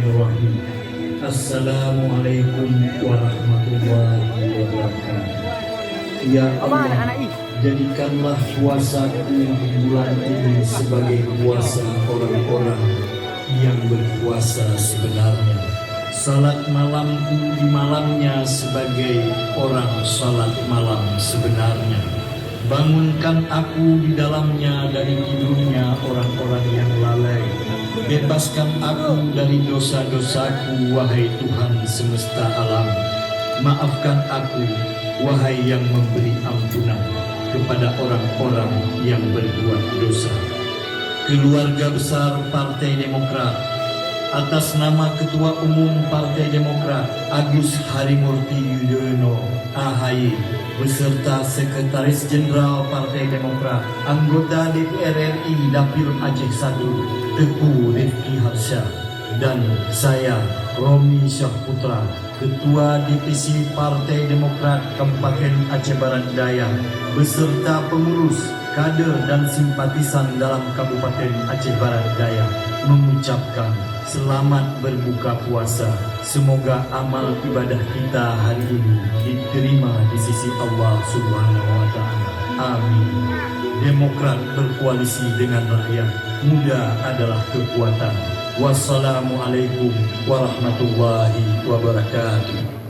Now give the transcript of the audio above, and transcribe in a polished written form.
Bismillahirrahmanirrahim. Assalamualaikum warahmatullahi wabarakatuh. Ya Allah, jadikanlah puasaku di bulan ini sebagai puasa orang-orang yang berpuasa sebenarnya. Salat malamku di malamnya sebagai orang salat malam sebenarnya. Bangunkan aku di dalamnya dari tidurnya orang-orang yang lalai. Bebaskan aku dari dosa-dosaku, wahai Tuhan semesta alam. Maafkan aku, wahai yang memberi ampunan kepada orang-orang yang berbuat dosa. Keluarga besar Partai Demokrat, atas nama Ketua Umum Partai Demokrat Agus Harimurti Yudhoyono AHY beserta Sekretaris Jenderal Partai Demokrat, anggota DPR RI Dapil Aceh 1 Teguh Rifki Harsha, dan saya Romi Syahputra, Ketua DPC Partai Demokrat Kabupaten Aceh Barat Daya beserta pengurus, kader dan simpatisan dalam Kabupaten Aceh Barat Daya mengucapkan selamat berbuka puasa. Semoga amal ibadah kita hari ini diterima di sisi Allah Subhanahu wa Ta'ala. Amin. Demokrat berkoalisi dengan rakyat, muda adalah kekuatan. Wassalamualaikum warahmatullahi wabarakatuh.